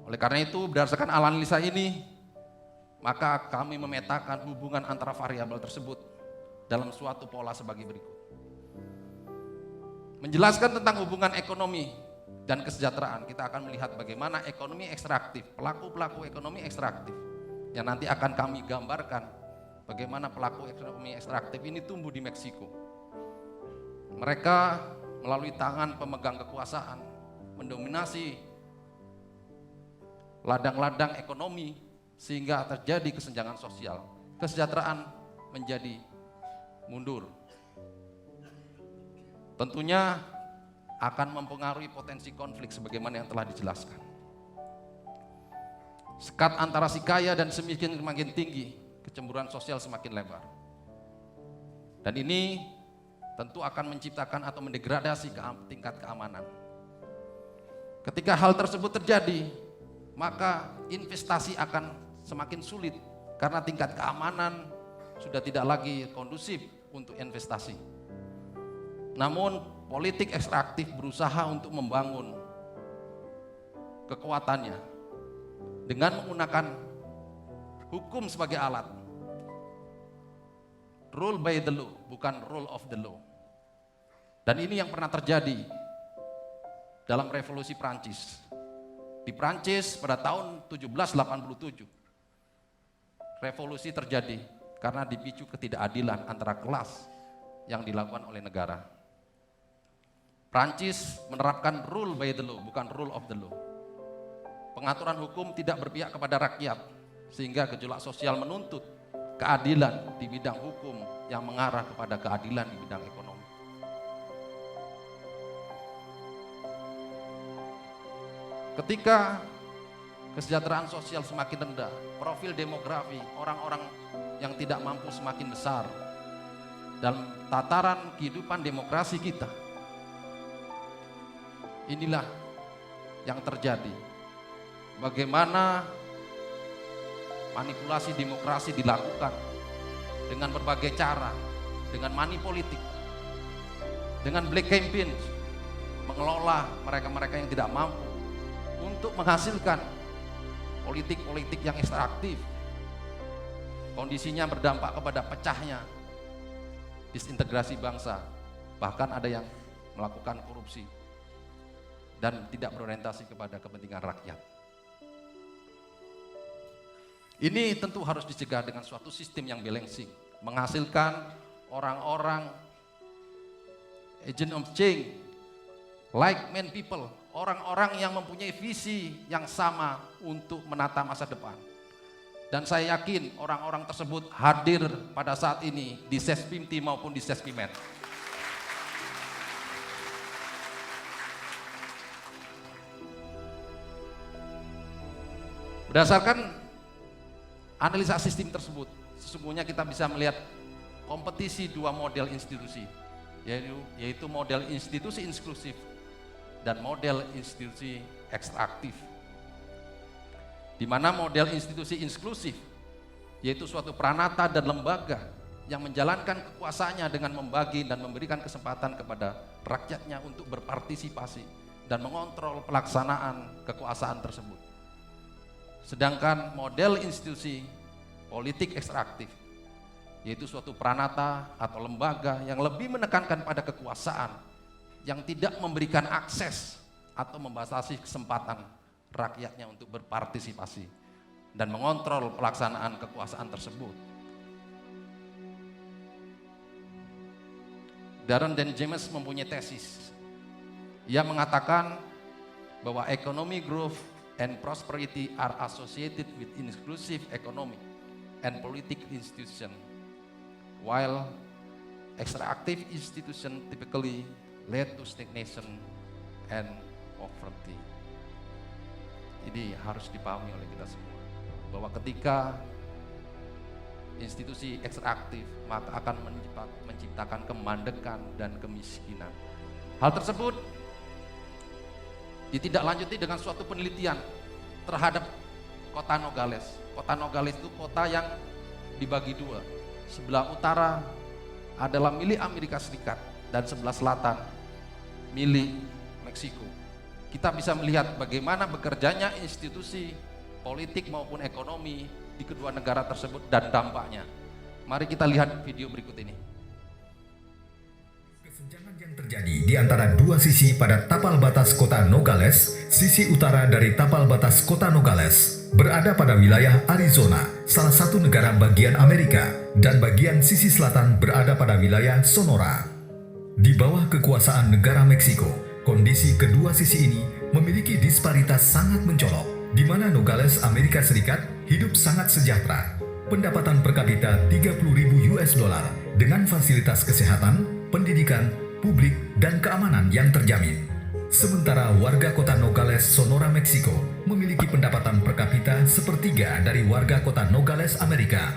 Oleh karena itu, berdasarkan analisa ini, maka kami memetakan hubungan antara variabel tersebut dalam suatu pola sebagai berikut. Menjelaskan tentang hubungan ekonomi dan kesejahteraan, kita akan melihat bagaimana ekonomi ekstraktif, pelaku-pelaku ekonomi ekstraktif, yang nanti akan kami gambarkan bagaimana pelaku ekonomi ekstraktif ini tumbuh di Meksiko. Mereka melalui tangan pemegang kekuasaan mendominasi ladang-ladang ekonomi sehingga terjadi kesenjangan sosial, kesejahteraan menjadi mundur. Tentunya akan mempengaruhi potensi konflik sebagaimana yang telah dijelaskan. Sekat antara si kaya dan si miskin semakin tinggi, kecemburuan sosial semakin lebar. Dan ini tentu akan menciptakan atau mendegradasi tingkat keamanan. Ketika hal tersebut terjadi, maka investasi akan semakin sulit karena tingkat keamanan sudah tidak lagi kondusif untuk investasi. Namun politik ekstraktif berusaha untuk membangun kekuatannya dengan menggunakan hukum sebagai alat. Rule by the law, bukan rule of the law. Dan ini yang pernah terjadi dalam revolusi Prancis. Di Prancis pada tahun 1787, revolusi terjadi karena dipicu ketidakadilan antara kelas yang dilakukan oleh negara. Prancis menerapkan rule by the law, bukan rule of the law. Pengaturan hukum tidak berpihak kepada rakyat, sehingga gejolak sosial menuntut keadilan di bidang hukum yang mengarah kepada keadilan di bidang ekonomi. Ketika kesejahteraan sosial semakin rendah, profil demografi orang-orang yang tidak mampu semakin besar dalam tataran kehidupan demokrasi kita. Inilah yang terjadi. Bagaimana manipulasi demokrasi dilakukan dengan berbagai cara, dengan money politik, dengan black campaign, mengelola mereka-mereka yang tidak mampu untuk menghasilkan politik-politik yang ekstraktif. Kondisinya berdampak kepada pecahnya disintegrasi bangsa, bahkan ada yang melakukan korupsi dan tidak berorientasi kepada kepentingan rakyat. Ini tentu harus dicegah dengan suatu sistem yang balancing, menghasilkan orang-orang agent of change, like-minded people, orang-orang yang mempunyai visi yang sama untuk menata masa depan. Dan saya yakin orang-orang tersebut hadir pada saat ini di Sespimti maupun di Sespimed. Berdasarkan analisa sistem tersebut, sesungguhnya kita bisa melihat kompetisi dua model institusi, yaitu model institusi inklusif dan model institusi ekstraktif. Di mana model institusi inklusif yaitu suatu pranata dan lembaga yang menjalankan kekuasaannya dengan membagi dan memberikan kesempatan kepada rakyatnya untuk berpartisipasi dan mengontrol pelaksanaan kekuasaan tersebut. Sedangkan model institusi politik ekstraktif yaitu suatu pranata atau lembaga yang lebih menekankan pada kekuasaan, yang tidak memberikan akses atau membatasi kesempatan rakyatnya untuk berpartisipasi dan mengontrol pelaksanaan kekuasaan tersebut. Darren dan James mempunyai tesis. Ia mengatakan bahwa economic growth and prosperity are associated with inclusive economy and political institution, while extractive institution typically lead to stagnation and poverty. Ini harus dipahami oleh kita semua, bahwa ketika institusi ekstraktif maka akan menciptakan kemandekan dan kemiskinan. Hal tersebut ditindaklanjuti dengan suatu penelitian terhadap kota Nogales. Kota Nogales itu kota yang dibagi dua. Sebelah utara adalah milik Amerika Serikat dan sebelah selatan milik Meksiko. kita bisa melihat bagaimana bekerjanya institusi politik maupun ekonomi di kedua negara tersebut dan dampaknya. Mari kita lihat video berikut ini. Kesenjangan yang terjadi di antara dua sisi pada tapal batas kota Nogales, sisi utara dari tapal batas kota Nogales berada pada wilayah Arizona, salah satu negara bagian Amerika, dan bagian sisi selatan berada pada wilayah Sonora. Di bawah kekuasaan negara Meksiko, kondisi kedua sisi ini memiliki disparitas sangat mencolok, di mana Nogales, Amerika Serikat hidup sangat sejahtera. Pendapatan per kapita 30.000 US dollar dengan fasilitas kesehatan, pendidikan, publik, dan keamanan yang terjamin. Sementara warga kota Nogales, Sonora, Meksiko memiliki pendapatan per kapita sepertiga dari warga kota Nogales, Amerika.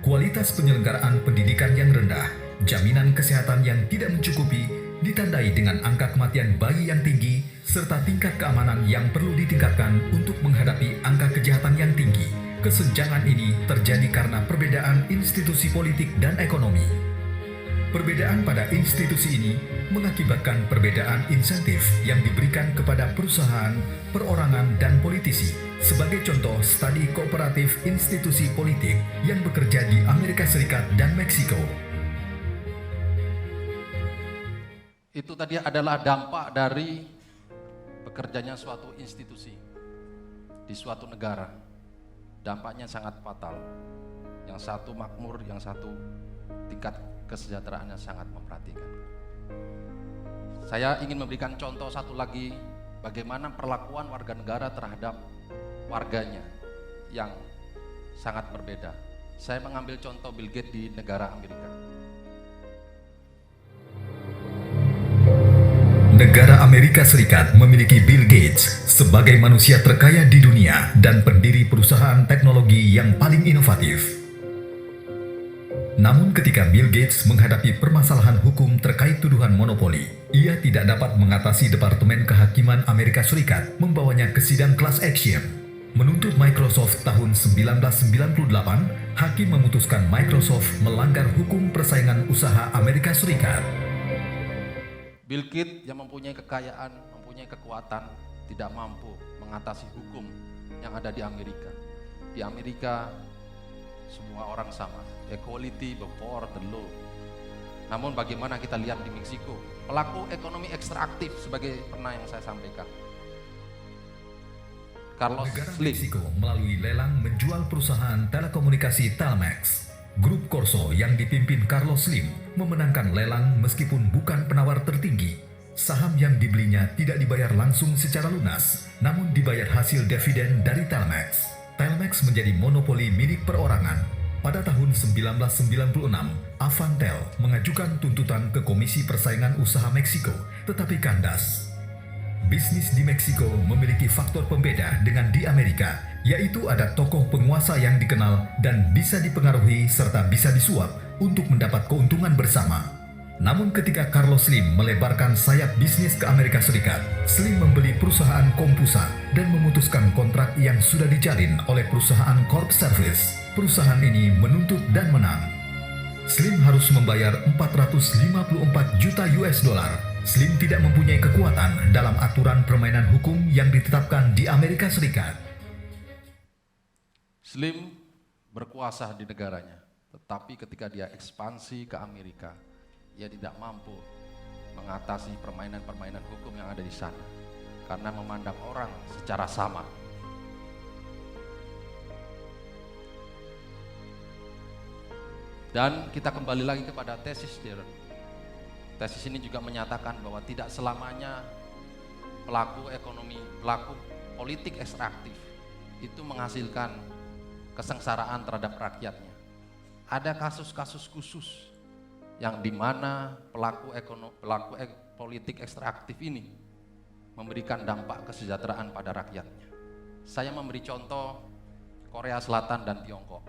Kualitas penyelenggaraan pendidikan yang rendah, jaminan kesehatan yang tidak mencukupi, ditandai dengan angka kematian bayi yang tinggi, serta tingkat keamanan yang perlu ditingkatkan untuk menghadapi angka kejahatan yang tinggi. Kesenjangan ini terjadi karena perbedaan institusi politik dan ekonomi. Perbedaan pada institusi ini mengakibatkan perbedaan insentif yang diberikan kepada perusahaan, perorangan, dan politisi. Sebagai contoh, studi kooperatif institusi politik yang bekerja di Amerika Serikat dan Meksiko. Itu tadi adalah dampak dari bekerjanya suatu institusi di suatu negara. Dampaknya sangat fatal. Yang satu makmur, yang satu tingkat kesejahteraannya sangat memperhatikan. Saya ingin memberikan contoh satu lagi bagaimana perlakuan warga negara terhadap warganya yang sangat berbeda. Saya mengambil contoh Bill Gates di negara Amerika. Negara Amerika Serikat memiliki Bill Gates sebagai manusia terkaya di dunia dan pendiri perusahaan teknologi yang paling inovatif. Namun ketika Bill Gates menghadapi permasalahan hukum terkait tuduhan monopoli, ia tidak dapat mengatasi Departemen Kehakiman Amerika Serikat membawanya ke sidang class action. Menuntut Microsoft tahun 1998, hakim memutuskan Microsoft melanggar hukum persaingan usaha Amerika Serikat. Bill Gates yang mempunyai kekayaan, mempunyai kekuatan, tidak mampu mengatasi hukum yang ada di Amerika. Di Amerika, semua orang sama, equality before the law. Namun bagaimana kita lihat di Meksiko, pelaku ekonomi ekstraktif sebagai pernah yang saya sampaikan. Carlos Slim. Meksiko melalui lelang menjual perusahaan telekomunikasi Telmex. Grup Corso yang dipimpin Carlos Slim memenangkan lelang meskipun bukan penawar tertinggi. Saham yang dibelinya tidak dibayar langsung secara lunas, namun dibayar hasil dividen dari Telmex. Telmex menjadi monopoli milik perorangan. Pada tahun 1996, Avantel mengajukan tuntutan ke Komisi Persaingan Usaha Meksiko, tetapi kandas. Bisnis di Meksiko memiliki faktor pembeda dengan di Amerika, yaitu ada tokoh penguasa yang dikenal dan bisa dipengaruhi serta bisa disuap untuk mendapat keuntungan bersama. Namun ketika Carlos Slim melebarkan sayap bisnis ke Amerika Serikat, Slim membeli perusahaan Compusa dan memutuskan kontrak yang sudah dijalin oleh perusahaan Corp Service. Perusahaan ini menuntut dan menang. Slim harus membayar 454 juta US dollar. Slim tidak mempunyai kekuatan dalam aturan permainan hukum yang ditetapkan di Amerika Serikat. Slim berkuasa di negaranya, tetapi ketika dia ekspansi ke Amerika, ia tidak mampu mengatasi permainan-permainan hukum yang ada di sana karena memandang orang secara sama. Dan kita kembali lagi kepada tesis Darren. Tesis ini juga menyatakan bahwa tidak selamanya pelaku ekonomi, pelaku politik ekstraktif itu menghasilkan kesengsaraan terhadap rakyatnya. Ada kasus-kasus khusus yang dimana pelaku politik ekstraktif ini memberikan dampak kesejahteraan pada rakyatnya. Saya memberi contoh Korea Selatan dan Tiongkok.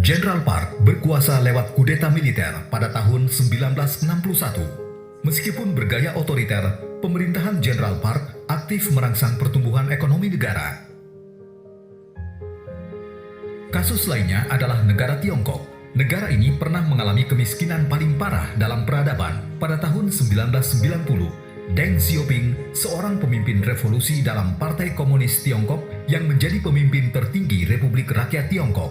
Jenderal Park berkuasa lewat kudeta militer pada tahun 1961. Meskipun bergaya otoriter, pemerintahan Jenderal Park aktif merangsang pertumbuhan ekonomi negara. Kasus lainnya adalah negara Tiongkok. Negara ini pernah mengalami kemiskinan paling parah dalam peradaban. Pada tahun 1990, Deng Xiaoping, seorang pemimpin revolusi dalam Partai Komunis Tiongkok yang menjadi pemimpin tertinggi Republik Rakyat Tiongkok,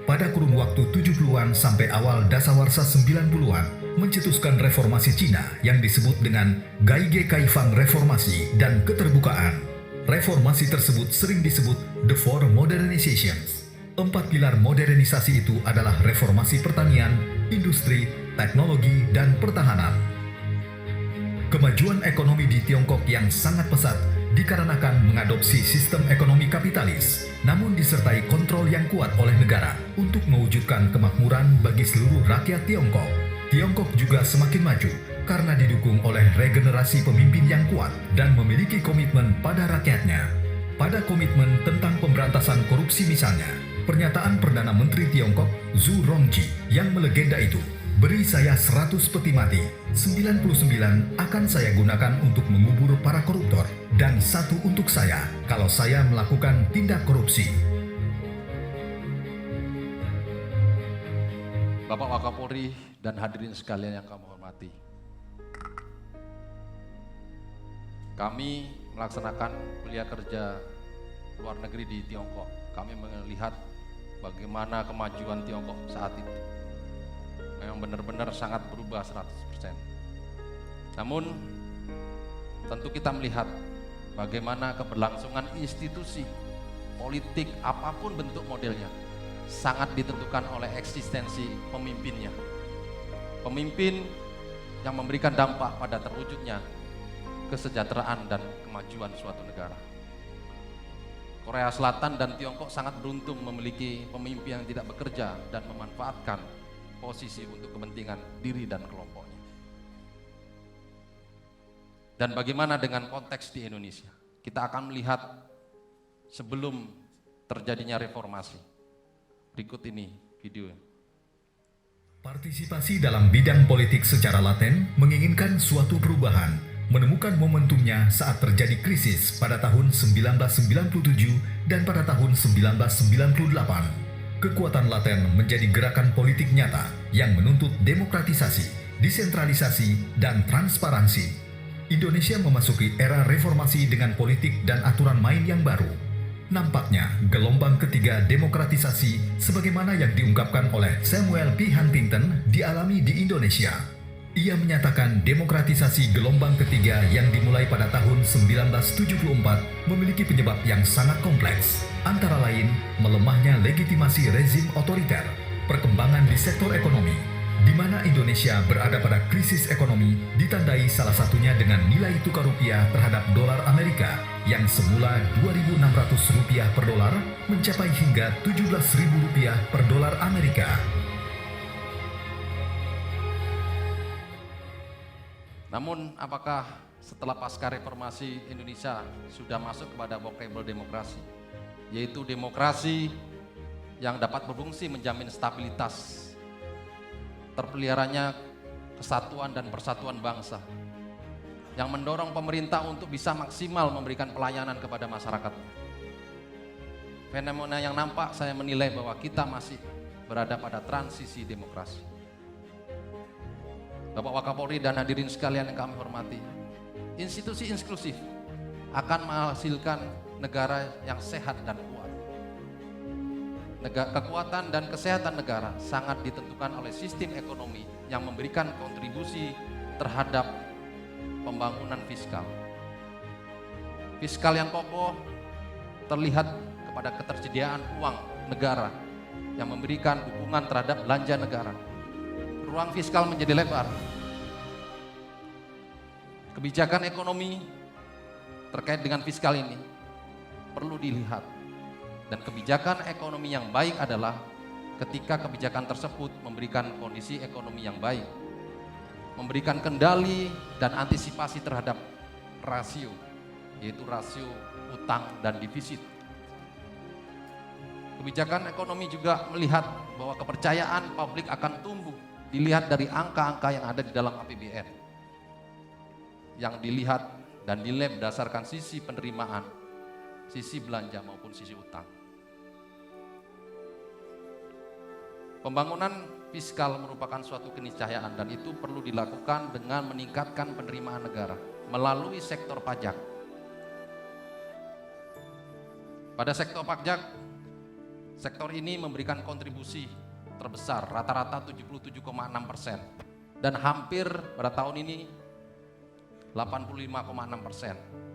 pada kurun waktu 70-an sampai awal dasawarsa 90-an, mencetuskan reformasi Cina yang disebut dengan Gaige Kaifang Reformasi dan Keterbukaan. Reformasi tersebut sering disebut The Four Modernizations. 4 pilar modernisasi itu adalah reformasi pertanian, industri, teknologi, dan pertahanan. Kemajuan ekonomi di Tiongkok yang sangat pesat dikarenakan mengadopsi sistem ekonomi kapitalis, namun disertai kontrol yang kuat oleh negara untuk mewujudkan kemakmuran bagi seluruh rakyat Tiongkok. Tiongkok juga semakin maju karena didukung oleh regenerasi pemimpin yang kuat dan memiliki komitmen pada rakyatnya. Pada komitmen tentang pemberantasan korupsi misalnya, pernyataan Perdana Menteri Tiongkok Zhu Rongji yang melegenda itu, "Beri saya 100 peti mati, 99 akan saya gunakan untuk mengubur para koruptor, dan 1 untuk saya kalau saya melakukan tindak korupsi." Bapak Wakapolri dan hadirin sekalian yang kami hormati, kami melaksanakan kuliah kerja luar negeri di Tiongkok. Kami melihat bagaimana kemajuan Tiongkok saat itu. Memang benar-benar sangat berubah 100%. Namun tentu kita melihat bagaimana keberlangsungan institusi politik apapun bentuk modelnya sangat ditentukan oleh eksistensi pemimpinnya. Pemimpin yang memberikan dampak pada terwujudnya kesejahteraan dan kemajuan suatu negara. Korea Selatan dan Tiongkok sangat beruntung memiliki pemimpin yang tidak bekerja dan memanfaatkan posisi untuk kepentingan diri dan kelompoknya. Dan bagaimana dengan konteks di Indonesia? Kita akan melihat sebelum terjadinya reformasi. Berikut ini video. Partisipasi dalam bidang politik secara laten menginginkan suatu perubahan, menemukan momentumnya saat terjadi krisis pada tahun 1997 dan pada tahun 1998. Kekuatan laten menjadi gerakan politik nyata yang menuntut demokratisasi, desentralisasi, dan transparansi. Indonesia memasuki era reformasi dengan politik dan aturan main yang baru. Nampaknya gelombang ketiga demokratisasi sebagaimana yang diungkapkan oleh Samuel P. Huntington dialami di Indonesia. Ia menyatakan demokratisasi gelombang ketiga yang dimulai pada tahun 1974 memiliki penyebab yang sangat kompleks, antara lain melemahnya legitimasi rezim otoriter, perkembangan di sektor ekonomi, di mana Indonesia berada pada krisis ekonomi ditandai salah satunya dengan nilai tukar rupiah terhadap dolar Amerika yang semula Rp2.600 per dolar mencapai hingga Rp17.000 per dolar Amerika. Namun apakah setelah pasca reformasi Indonesia sudah masuk kepada vocable demokrasi, yaitu demokrasi yang dapat berfungsi menjamin stabilitas, terpeliharanya kesatuan dan persatuan bangsa, yang mendorong pemerintah untuk bisa maksimal memberikan pelayanan kepada masyarakat. Fenomena yang nampak saya menilai bahwa kita masih berada pada transisi demokrasi. Bapak Wakapolri dan hadirin sekalian yang kami hormati, institusi inklusif akan menghasilkan negara yang sehat dan kuat. Kekuatan dan kesehatan negara sangat ditentukan oleh sistem ekonomi yang memberikan kontribusi terhadap pembangunan fiskal. Fiskal yang kokoh terlihat kepada ketersediaan uang negara yang memberikan dukungan terhadap belanja negara. Ruang fiskal menjadi lebar. Kebijakan ekonomi terkait dengan fiskal ini perlu dilihat. Dan kebijakan ekonomi yang baik adalah ketika kebijakan tersebut memberikan kondisi ekonomi yang baik, memberikan kendali dan antisipasi terhadap rasio, yaitu rasio utang dan defisit. Kebijakan ekonomi juga melihat bahwa kepercayaan publik akan tumbuh, dilihat dari angka-angka yang ada di dalam APBN, yang dilihat dan dinilai berdasarkan sisi penerimaan, sisi belanja maupun sisi utang. Pembangunan fiskal merupakan suatu keniscayaan dan itu perlu dilakukan dengan meningkatkan penerimaan negara melalui sektor pajak. Pada sektor pajak, sektor ini memberikan kontribusi terbesar, rata-rata 77,6%, dan hampir pada tahun ini 85,6%.